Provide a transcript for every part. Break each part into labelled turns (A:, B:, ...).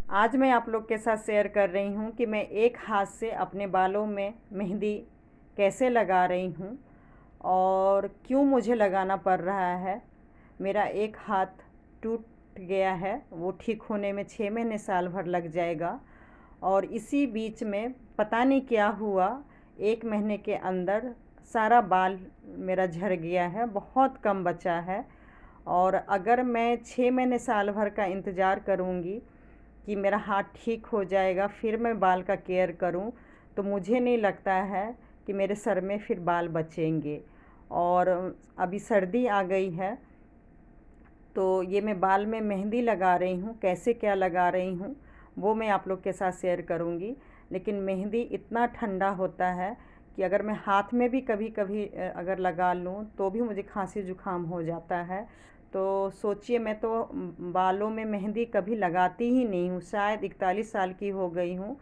A: आज मैं आप लोग के साथ शेयर कर रही हूँ कि मैं एक हाथ से अपने बालों में मेहंदी कैसे लगा रही हूँ और क्यों मुझे लगाना पड़ रहा है। मेरा एक हाथ टूट गया है, वो ठीक होने में 6 महीने साल भर लग जाएगा। और इसी बीच में पता नहीं क्या हुआ, 1 महीने के अंदर सारा बाल मेरा झड़ गया है, बहुत कम बचा है। और अगर मैं 6 महीने साल भर का इंतज़ार करूँगी कि मेरा हाथ ठीक हो जाएगा फिर मैं बाल का केयर करूं, तो मुझे नहीं लगता है कि मेरे सर में फिर बाल बचेंगे। और अभी सर्दी आ गई है, तो ये मैं बाल में मेहंदी लगा रही हूँ। कैसे क्या लगा रही हूँ वो मैं आप लोग के साथ शेयर करूँगी। लेकिन मेहंदी इतना ठंडा होता है कि अगर मैं हाथ में भी कभी कभी अगर लगा लूँ तो भी मुझे खांसी जुकाम हो जाता है। तो सोचिए, मैं तो बालों में मेहंदी कभी लगाती ही नहीं हूँ। शायद 41 साल की हो गई हूँ।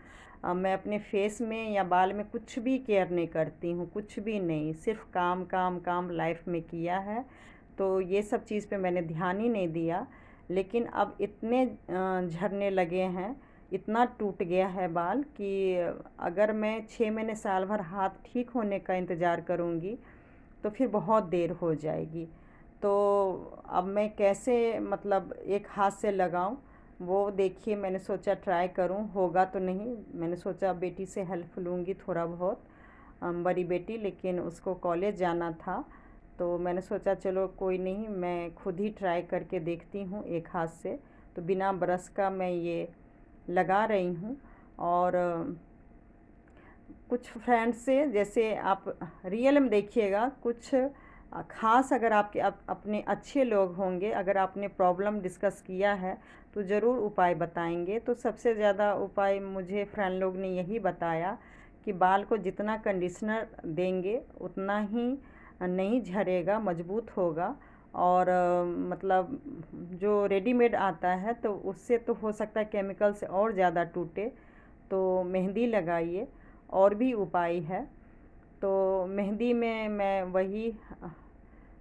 A: मैं अपने फेस में या बाल में कुछ भी केयर नहीं करती हूँ, कुछ भी नहीं, सिर्फ काम काम काम लाइफ में किया है। तो ये सब चीज़ पे मैंने ध्यान ही नहीं दिया। लेकिन अब इतने झड़ने लगे हैं, इतना टूट गया है बाल कि अगर मैं 6 महीने साल भर हाथ ठीक होने का इंतज़ार करूँगी तो फिर बहुत देर हो जाएगी। तो अब मैं कैसे मतलब एक हाथ से लगाऊं, वो देखिए मैंने सोचा ट्राई करूं, होगा तो नहीं। मैंने सोचा बेटी से हेल्प लूँगी थोड़ा बहुत। बड़ी बेटी, लेकिन उसको कॉलेज जाना था, तो मैंने सोचा चलो कोई नहीं, मैं खुद ही ट्राई करके देखती हूँ एक हाथ से। तो बिना ब्रश का मैं ये लगा रही हूँ। और कुछ फ्रेंड्स से, जैसे आप रियल में देखिएगा, कुछ ख़ास अगर आपके अपने अच्छे लोग होंगे, अगर आपने प्रॉब्लम डिस्कस किया है तो ज़रूर उपाय बताएंगे। तो सबसे ज़्यादा उपाय मुझे फ्रेंड लोग ने यही बताया कि बाल को जितना कंडीशनर देंगे उतना ही नहीं झड़ेगा, मजबूत होगा। और मतलब जो रेडीमेड आता है तो उससे तो हो सकता है केमिकल से और ज़्यादा टूटे। तो मेहंदी लगाइए। और भी उपाय है। तो मेहंदी में मैं वही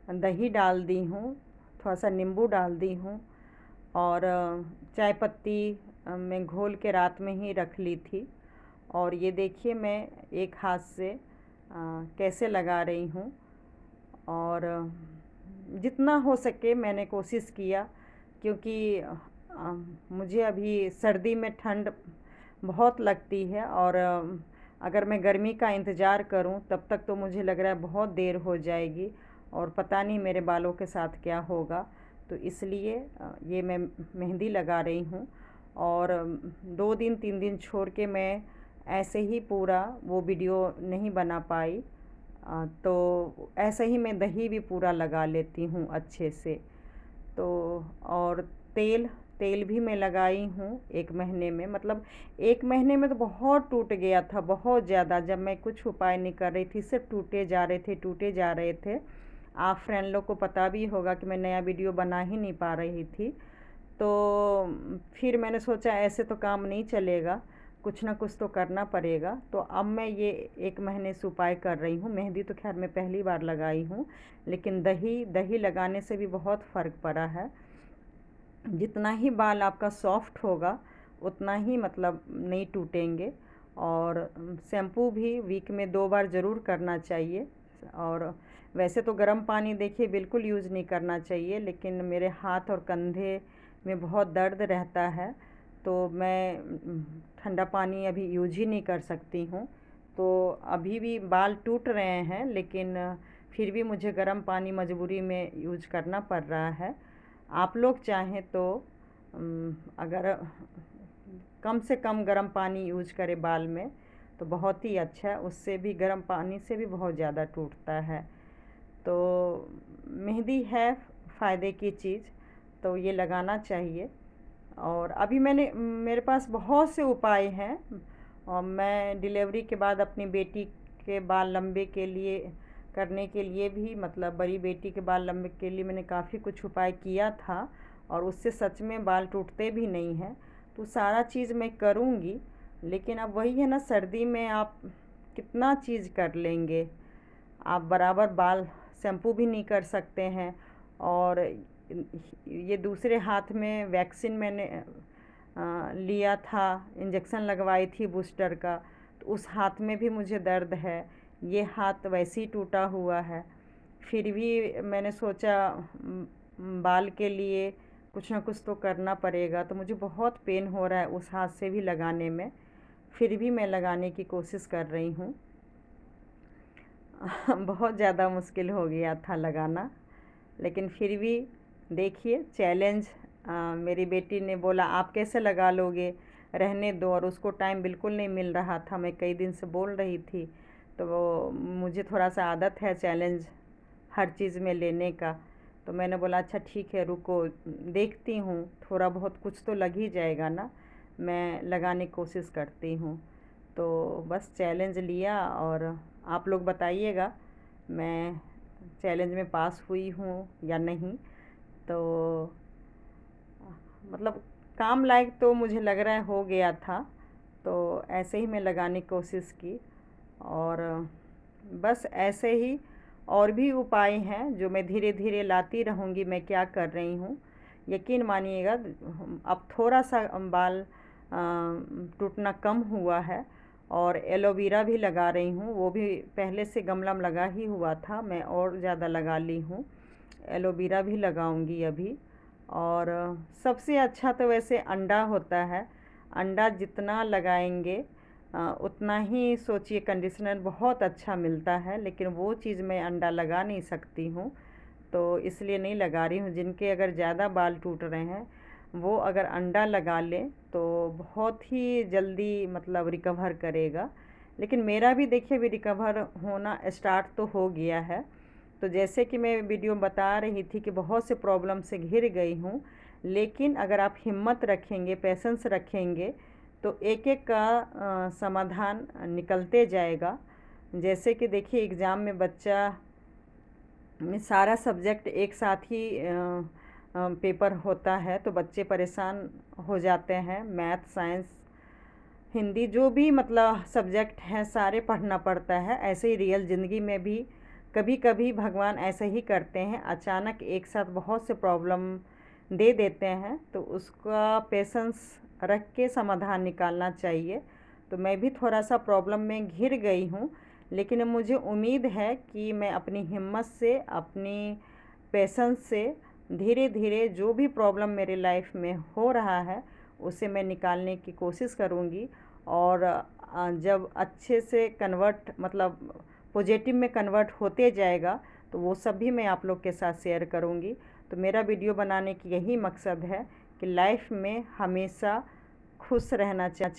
A: दही डाल दी हूँ, थोड़ा सा नींबू डाल दी हूँ। और चाय पत्ती मैं घोल के रात में ही रख ली थी। और ये देखिए मैं एक हाथ से कैसे लगा रही हूँ। और जितना हो सके मैंने कोशिश किया, क्योंकि मुझे अभी सर्दी में ठंड बहुत लगती है। और अगर मैं गर्मी का इंतज़ार करूं तब तक तो मुझे लग रहा है बहुत देर हो जाएगी और पता नहीं मेरे बालों के साथ क्या होगा। तो इसलिए ये मैं मेहंदी लगा रही हूँ। और 2 दिन 3 दिन छोड़ के मैं ऐसे ही पूरा वो वीडियो नहीं बना पाई। तो ऐसे ही मैं दही भी पूरा लगा लेती हूँ अच्छे से। तो और तेल तेल भी मैं लगाई हूँ 1 महीने में। मतलब 1 महीने में तो बहुत टूट गया था, बहुत ज़्यादा। जब मैं कुछ उपाय नहीं कर रही थी, सिर्फ टूटे जा रहे थे, टूटे जा रहे थे। आप फ्रेंड लोग को पता भी होगा कि मैं नया वीडियो बना ही नहीं पा रही थी। तो फिर मैंने सोचा ऐसे तो काम नहीं चलेगा, कुछ ना कुछ तो करना पड़ेगा। तो अब मैं ये 1 महीने से उपाय कर रही हूँ। मेहंदी तो खैर मैं पहली बार लगाई हूँ, लेकिन दही दही लगाने से भी बहुत फ़र्क पड़ा है। जितना ही बाल आपका सॉफ्ट होगा उतना ही मतलब नहीं टूटेंगे। और शैम्पू भी वीक में 2 बार ज़रूर करना चाहिए। और वैसे तो गर्म पानी देखिए बिल्कुल यूज़ नहीं करना चाहिए, लेकिन मेरे हाथ और कंधे में बहुत दर्द रहता है, तो मैं ठंडा पानी अभी यूज ही नहीं कर सकती हूँ। तो अभी भी बाल टूट रहे हैं, लेकिन फिर भी मुझे गर्म पानी मजबूरी में यूज करना पड़ रहा है। आप लोग चाहें तो अगर कम से कम गर्म पानी यूज करें बाल में तो बहुत ही अच्छा है। उससे भी गर्म पानी से भी बहुत ज़्यादा टूटता है। तो मेहंदी है फ़ायदे की चीज़, तो ये लगाना चाहिए। और अभी मेरे पास बहुत से उपाय हैं। और मैं डिलीवरी के बाद अपनी बेटी के बाल लंबे के लिए करने के लिए भी, मतलब बड़ी बेटी के बाल लंबे के लिए मैंने काफ़ी कुछ उपाय किया था, और उससे सच में बाल टूटते भी नहीं हैं। तो सारा चीज़ मैं करूँगी। लेकिन अब वही है ना, सर्दी में आप कितना चीज़ कर लेंगे। आप बराबर बाल शैम्पू भी नहीं कर सकते हैं। और ये दूसरे हाथ में वैक्सीन मैंने लिया था, इंजेक्शन लगवाई थी बूस्टर का, तो उस हाथ में भी मुझे दर्द है। ये हाथ वैसे ही टूटा हुआ है। फिर भी मैंने सोचा बाल के लिए कुछ ना कुछ तो करना पड़ेगा, तो मुझे बहुत पेन हो रहा है उस हाथ से भी लगाने में। फिर भी मैं लगाने की कोशिश कर रही हूँ। बहुत ज़्यादा मुश्किल हो गया था लगाना, लेकिन फिर भी देखिए चैलेंज। मेरी बेटी ने बोला आप कैसे लगा लोगे, रहने दो, और उसको टाइम बिल्कुल नहीं मिल रहा था, मैं कई दिन से बोल रही थी। तो वो मुझे थोड़ा सा आदत है चैलेंज हर चीज़ में लेने का। तो मैंने बोला अच्छा ठीक है रुको, देखती हूँ, थोड़ा बहुत कुछ तो लग ही जाएगा ना, मैं लगाने की कोशिश करती हूँ। तो बस चैलेंज लिया, और आप लोग बताइएगा मैं चैलेंज में पास हुई हूँ या नहीं। तो मतलब काम लायक तो मुझे लग रहा है हो गया था, तो ऐसे ही मैं लगाने की कोशिश की। और बस ऐसे ही और भी उपाय हैं जो मैं धीरे धीरे लाती रहूँगी। मैं क्या कर रही हूँ यकीन मानिएगा, अब थोड़ा सा बाल टूटना कम हुआ है। और एलोवेरा भी लगा रही हूँ, वो भी पहले से गमला में लगा ही हुआ था, मैं और ज़्यादा लगा ली हूँ। एलोवेरा भी लगाऊंगी अभी। और सबसे अच्छा तो वैसे अंडा होता है। अंडा जितना लगाएंगे उतना ही सोचिए कंडीशनर बहुत अच्छा मिलता है, लेकिन वो चीज़ मैं अंडा लगा नहीं सकती हूँ, तो इसलिए नहीं लगा रही हूँ। जिनके अगर ज़्यादा बाल टूट रहे हैं वो अगर अंडा लगा लें तो बहुत ही जल्दी मतलब रिकवर करेगा। लेकिन मेरा भी देखिए अभी रिकवर होना स्टार्ट तो हो गया है। तो जैसे कि मैं वीडियो में बता रही थी कि बहुत से प्रॉब्लम से घिर गई हूँ, लेकिन अगर आप हिम्मत रखेंगे, पेशेंस रखेंगे, तो एक एक का समाधान निकलते जाएगा। जैसे कि देखिए एग्ज़ाम में बच्चा में सारा सब्जेक्ट एक साथ ही पेपर होता है, तो बच्चे परेशान हो जाते हैं। मैथ, साइंस, हिंदी, जो भी मतलब सब्जेक्ट हैं सारे पढ़ना पड़ता है। ऐसे ही रियल ज़िंदगी में भी कभी कभी भगवान ऐसे ही करते हैं, अचानक एक साथ बहुत से प्रॉब्लम दे देते हैं, तो उसका पेशेंस रख के समाधान निकालना चाहिए। तो मैं भी थोड़ा सा प्रॉब्लम में घिर गई हूँ, लेकिन मुझे उम्मीद है कि मैं अपनी हिम्मत से, अपनी पेशेंस से धीरे धीरे जो भी प्रॉब्लम मेरे लाइफ में हो रहा है उसे मैं निकालने की कोशिश करूँगी। और जब अच्छे से कन्वर्ट मतलब पॉजिटिव में कन्वर्ट होते जाएगा तो वो सब भी मैं आप लोग के साथ शेयर करूँगी। तो मेरा वीडियो बनाने की यही मकसद है कि लाइफ में हमेशा खुश रहना चाहिए।